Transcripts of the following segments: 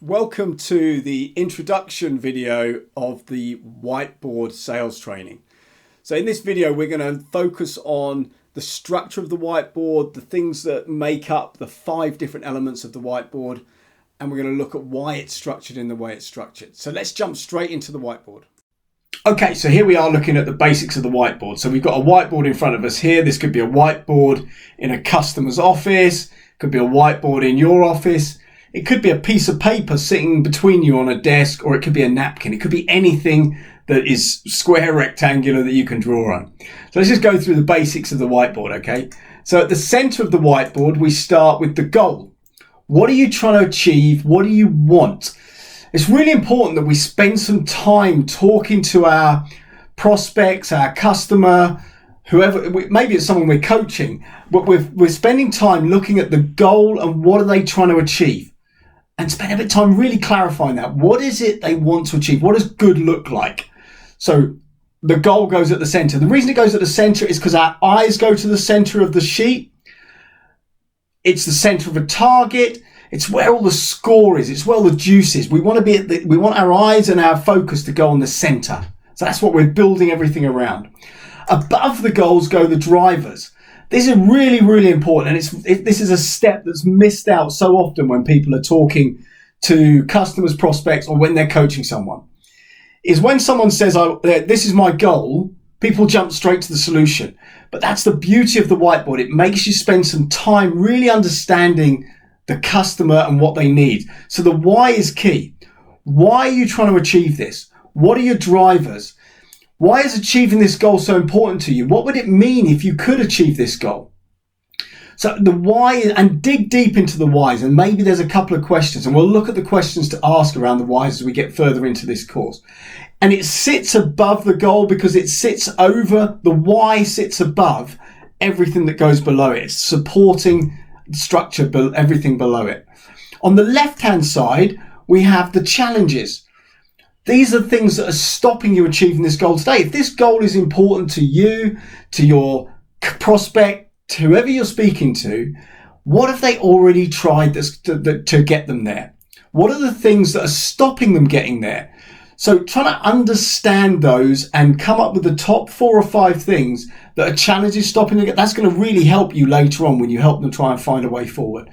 Welcome to the introduction video of the Whiteboard sales training. So in this video, we're going to focus on the structure of the whiteboard, the things that make up the 5 different elements of the whiteboard, and we're going to look at why it's structured in the way it's structured. So let's jump straight into the whiteboard. Okay, so here we are looking at the basics of the whiteboard. So we've got a whiteboard in front of us here. This could be a whiteboard in a customer's office, could be a whiteboard in your office. It could be a piece of paper sitting between you on a desk, or it could be a napkin. It could be anything that is square, rectangular that you can draw on. So let's just go through the basics of the whiteboard, okay? So at the center of the whiteboard, we start with the goal. What are you trying to achieve? What do you want? It's really important that we spend some time talking to our prospects, our customer, whoever, maybe it's someone we're coaching, but we're spending time looking at the goal and what are they trying to achieve. And spend a bit of time really clarifying that. What is it they want to achieve? What does good look like? So the goal goes at the center. The reason it goes at the center is because our eyes go to the center of the sheet. It's the center of a target. It's where all the score is. It's where all the juice is. We want our eyes and our focus to go on the center. So that's what we're building everything around. Above the goals go the drivers. This is really, really important, and this is a step that's missed out so often when people are talking to customers, prospects, or when they're coaching someone. Is when someone says, this is my goal, people jump straight to the solution. But that's the beauty of the whiteboard. It makes you spend some time really understanding the customer and what they need. So the why is key. Why are you trying to achieve this? What are your drivers? Why is achieving this goal so important to you? What would it mean if you could achieve this goal? So the why, and dig deep into the whys, and maybe there's a couple of questions, and we'll look at the questions to ask around the whys as we get further into this course. And it sits above the goal because it sits over, the why sits above everything that goes below it. It's supporting the structure, everything below it. On the left-hand side, we have the challenges. These are things that are stopping you achieving this goal today. If this goal is important to you, to your prospect, to whoever you're speaking to, what have they already tried to get them there? What are the things that are stopping them getting there? So trying to understand those and come up with the top 4 or 5 things that are challenges stopping them, that's going to really help you later on when you help them try and find a way forward.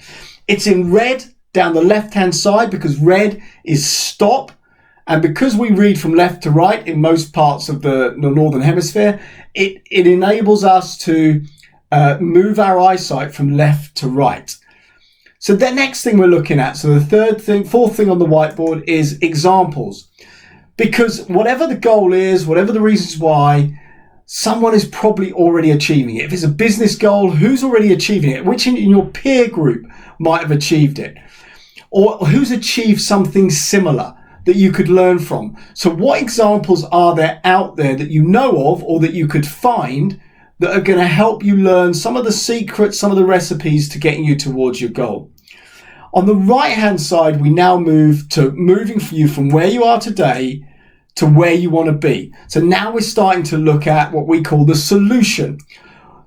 It's in red down the left-hand side because red is stop. And because we read from left to right in most parts of the Northern Hemisphere, it enables us to move our eyesight from left to right. So the next thing we're looking at, so the 4th thing on the whiteboard is examples. Because whatever the goal is, whatever the reasons why, someone is probably already achieving it. If it's a business goal, who's already achieving it? Which in your peer group might have achieved it? Or who's achieved something similar that you could learn from? So what examples are there out there that you know of or that you could find that are going to help you learn some of the secrets, some of the recipes to getting you towards your goal? On the right hand side, we now moving for you from where you are today to where you want to be. So now we're starting to look at what we call the solution.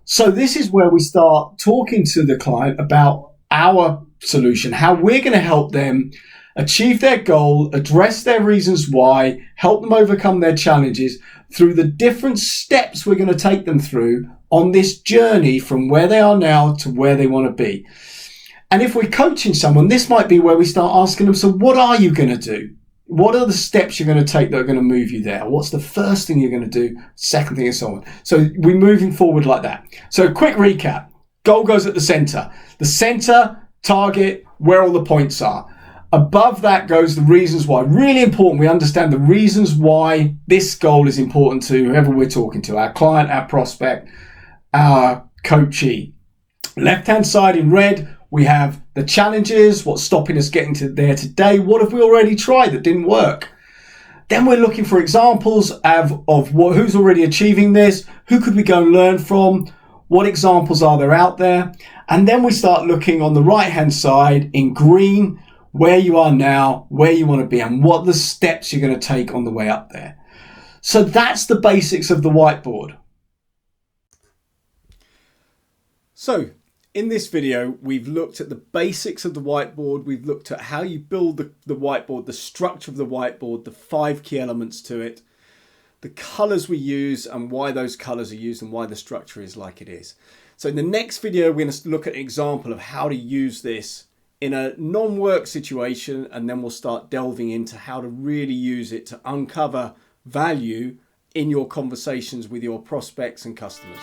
So this is where we start talking to the client about our solution, how we're going to help them achieve their goal, address their reasons why, help them overcome their challenges through the different steps we're going to take them through on this journey from where they are now to where they want to be. And if we're coaching someone, this might be where we start asking them, so what are you going to do? What are the steps you're going to take that are going to move you there? What's the first thing you're going to do? Second thing and so on. So we're moving forward like that. So quick recap. Goal goes at the center. The center, target, where all the points are. Above that goes the reasons why. Really important we understand the reasons why this goal is important to whoever we're talking to, our client, our prospect, our coachee. Left-hand side in red, we have the challenges, what's stopping us getting to there today, what have we already tried that didn't work. Then we're looking for examples of who's already achieving this, who could we go and learn from, what examples are there out there. And then we start looking on the right-hand side in green, where you are now, where you want to be, and what the steps you're going to take on the way up there. So that's the basics of the whiteboard. So In this video, we've looked at the basics of the whiteboard. We've looked at how you build the whiteboard, the structure of the whiteboard, the 5 key elements to it, the colors we use and why those colors are used and why the structure is like it is. So in the next video, we're going to look at an example of how to use this in a non-work situation, and then we'll start delving into how to really use it to uncover value in your conversations with your prospects and customers.